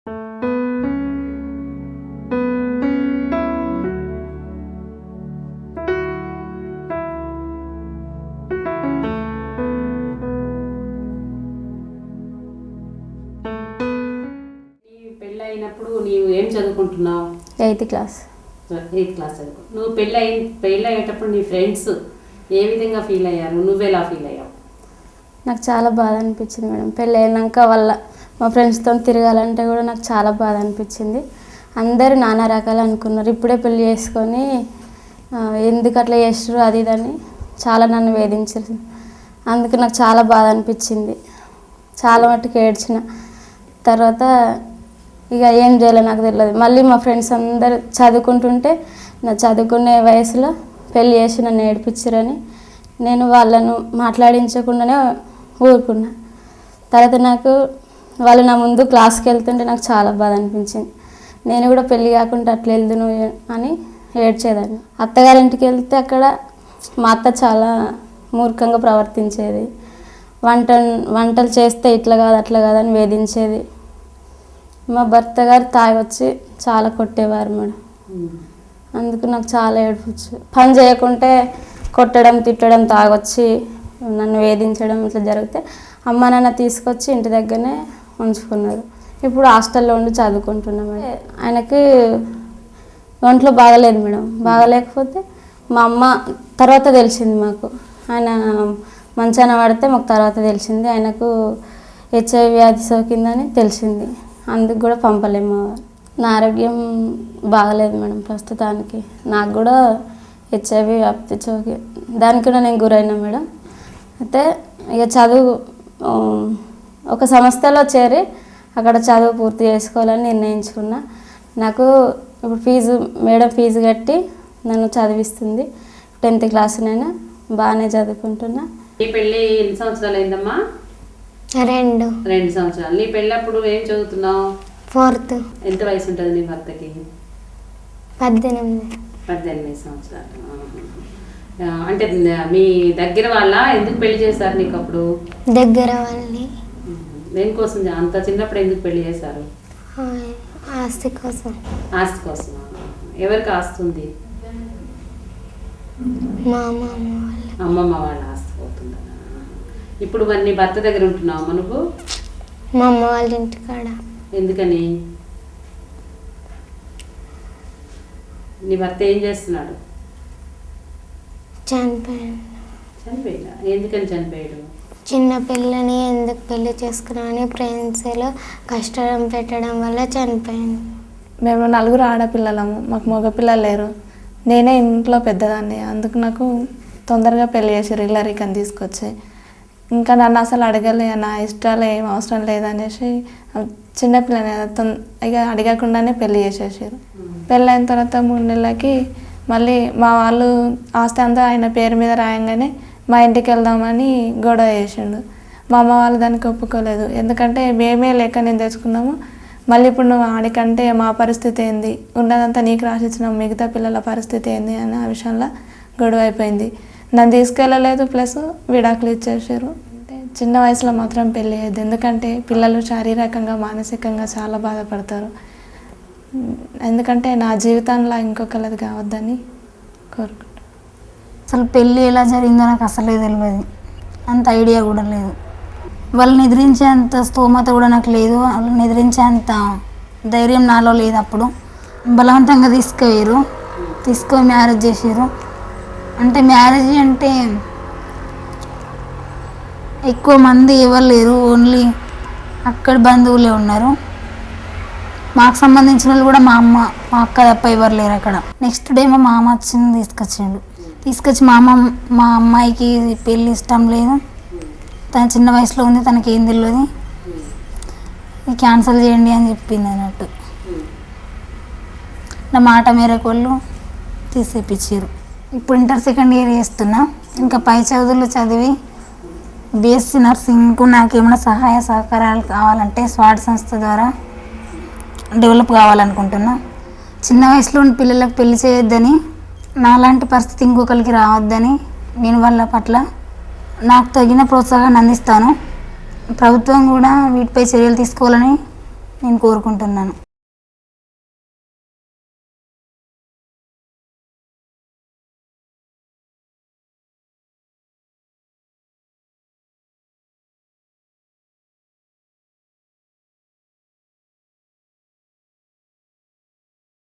పెళ్ళి అయినప్పుడు నీవు ఏం చదువుకుంటున్నావు? 8th class. 8th క్లాస్ చదువుకో. నువ్వు పెళ్ళి అయ్యేటప్పుడు నీ ఫ్రెండ్స్ ఏ విధంగా ఫీల్ అయ్యారు, నువ్వెలా ఫీల్ అయ్యావు? నాకు చాలా బాధ అనిపించింది మేడం. పెళ్ళి అయినాక మా ఫ్రెండ్స్తో తిరగాలంటే కూడా నాకు చాలా బాధ అనిపించింది. అందరూ నానా రకాలు అనుకున్నారు, ఇప్పుడే పెళ్ళి చేసుకొని ఎందుకు అట్లా చేస్తారు అది ఇదని చాలా నన్ను వేధించారు. అందుకు నాకు చాలా బాధ అనిపించింది, చాలా మట్టుకు ఏడ్చిన. తర్వాత ఇక ఏం చేయాలో నాకు తెలియదు. మళ్ళీ మా ఫ్రెండ్స్ అందరు చదువుకుంటుంటే నా చదువుకునే వయసులో పెళ్ళి చేసి నన్ను ఏడిపించారని నేను వాళ్ళను మాట్లాడించకుండానే ఊరుకున్నా. తర్వాత నాకు వాళ్ళు నా ముందు క్లాస్కి వెళ్తుంటే నాకు చాలా బాధ అనిపించింది. నేను కూడా పెళ్ళి కాకుండా అట్లా వెళ్దును అని ఏడ్చేదాన్ని. అత్తగారింటికి వెళ్తే అక్కడ మా అత్త చాలా మూర్ఖంగా ప్రవర్తించేది. వంటలు చేస్తే ఇట్లా కాదు అట్లా కాదని వేధించేది. మా భర్త గారు తాగి వచ్చి చాలా కొట్టేవారు మేడం. అందుకు నాకు చాలా ఏడుపుచ్చు. పని చేయకుంటే కొట్టడం తిట్టడం, తాగొచ్చి నన్ను వేధించడం ఇట్లా జరిగితే అమ్మ నాన్న తీసుకొచ్చి ఇంటి దగ్గరనే ఉంచుకున్నారు. ఇప్పుడు హాస్టల్లో ఉండి చదువుకుంటున్నాం. ఆయనకి ఒంట్లో బాగలేదు మేడం. బాగలేకపోతే మా అమ్మ తర్వాత తెలిసింది మాకు, ఆయన మంచాన పడితే మాకు తర్వాత తెలిసింది ఆయనకు HIV వ్యాధి సోకిందని తెలిసింది. అందుకు కూడా పంపలేము. నా ఆరోగ్యం బాగలేదు మేడం ప్రస్తుతానికి. నాకు కూడా HIV వ్యాప్తి సోకి దానికి కూడా నేను గురైనా మేడం. అయితే ఇక చదువు ఒక సంస్థలో చేరి అక్కడ చదువు పూర్తి చేసుకోవాలని నిర్ణయించుకున్నా. నాకు ఇప్పుడు మేడం ఫీజు కట్టి నన్ను చదివిస్తుంది. 10th క్లాస్ నేను బాగానే చదువుకుంటున్నా. నీ పెళ్ళి ఎన్ని సంవత్సరాలు అయిందమ్మా? 2 సంవత్సరాలు. నీ పెళ్ళప్పుడు ఏం చదువుతున్నావు? 4th. ఎంత వయసు ఉంటుంది నీ భర్తకి? 18 సంవత్సరాలు. అంటే మీ దగ్గర వాళ్ళ ఎందుకు పెళ్లి చేశారు నీకు అప్పుడు? దగ్గర వాళ్ళని. దేనికోసం? అంత చిన్నప్పుడు ఎందుకు పెళ్లి చేశారు? ఆస్తి కోసం. ఆస్తి కోసం. ఎవరికి ఆస్తుంది? మా అమ్మమ్మ వాళ్ళ ఆస్తి పోతుందా? ఇప్పుడు మరి నీ భర్త దగ్గర ఉంటున్నావు మనకు? మా అమ్మ వాళ్ళ ఇంటికాడ. ఎందుకని? నీ భర్త ఏం చేస్తున్నాడు? చనిపోయాడా? ఎందుకని చనిపోయాడు? చిన్న పిల్లని ఎందుకు పెళ్లి చేసుకున్నామని ఫ్రెండ్స్లో కష్టం పెట్టడం వల్ల చనిపోయాను. మేము 4 ఆడపిల్లలము, మాకు మగపిల్లలు లేరు. నేనే ఇంట్లో పెద్దదాన్ని. అందుకు నాకు తొందరగా పెళ్లి చేసారు, ఇల్లరికని తీసుకొచ్చి. ఇంకా నన్ను అసలు అడగలే, నా ఇష్టాలు ఏం అవసరం లేదనేసి చిన్నపిల్లని ఇక అడగకుండానే పెళ్లి చేసేసారు. పెళ్ళైన తర్వాత 3 నెలలకి మళ్ళీ మా వాళ్ళు ఆస్తి అంతా ఆయన పేరు మీద రాయంగానే మా ఇంటికి వెళ్దామని గొడవ చేసిండు. మా అమ్మ వాళ్ళు దానికి ఒప్పుకోలేదు. ఎందుకంటే మేమే లేక నేను తెచ్చుకున్నాము, మళ్ళీ ఇప్పుడు నువ్వు ఆడికంటే మా పరిస్థితి ఏంది, ఉన్నదంతా నీకు రాసిచ్చినాం, మిగతా పిల్లల పరిస్థితి ఏంది అని ఆ విషయంలో గొడవ అయిపోయింది. నన్ను తీసుకెళ్ళలేదు, ప్లస్ విడాకులు ఇచ్చేసారు. అంటే చిన్న వయసులో మాత్రం పెళ్ళి అయ్యేది. ఎందుకంటే పిల్లలు శారీరకంగా మానసికంగా చాలా బాధపడతారు. ఎందుకంటే నా జీవితంలో ఇంకొకరిది కావద్దని కోరుకుంటాను. అసలు పెళ్ళి ఎలా జరిగిందో నాకు అసలే తెలియదు, అంత ఐడియా కూడా లేదు. వాళ్ళని ఎదిరించేంత స్తోమత కూడా నాకు లేదు, వాళ్ళని ఎదిరించేంత ధైర్యం నాలో లేదు. అప్పుడు బలవంతంగా తీసుకొని మ్యారేజ్ చేసారు. అంటే మ్యారేజ్ అంటే ఎక్కువ మంది ఎవరు లేరు, ఓన్లీ అక్కడ బంధువులే ఉన్నారు. మాకు సంబంధించిన వాళ్ళు కూడా మా అక్క తప్ప ఎవరు లేరు అక్కడ. నెక్స్ట్ డే మా మామ తీసుకొచ్చి మా అమ్మాయికి పెళ్ళి ఇష్టం లేదు, తను చిన్న వయసులో ఉంది, తనకి ఏం తెలియదు, క్యాన్సిల్ చేయండి అని చెప్పింది అన్నట్టు. నా మాట మేరకు వాళ్ళు తీసేపించారు. ఇప్పుడు ఇంటర్ 2nd ఇయర్ చేస్తున్నా. ఇంకా పై చదువులు చదివి BSc నర్సింగ్కు నాకేమైనా సహాయ సహకారాలు కావాలంటే స్వాడ్ సంస్థ ద్వారా డెవలప్ కావాలనుకుంటున్నా. చిన్న వయసులో ఉన్న పిల్లలకు పెళ్లి చేయొద్దని, నాలాంటి పరిస్థితి ఇంకొకరికి రావద్దని నేను వాళ్ళ పట్ల నాకు తగిన ప్రోత్సాహాన్ని అందిస్తాను. ప్రభుత్వం కూడా వీటిపై చర్యలు తీసుకోవాలని నేను కోరుకుంటున్నాను.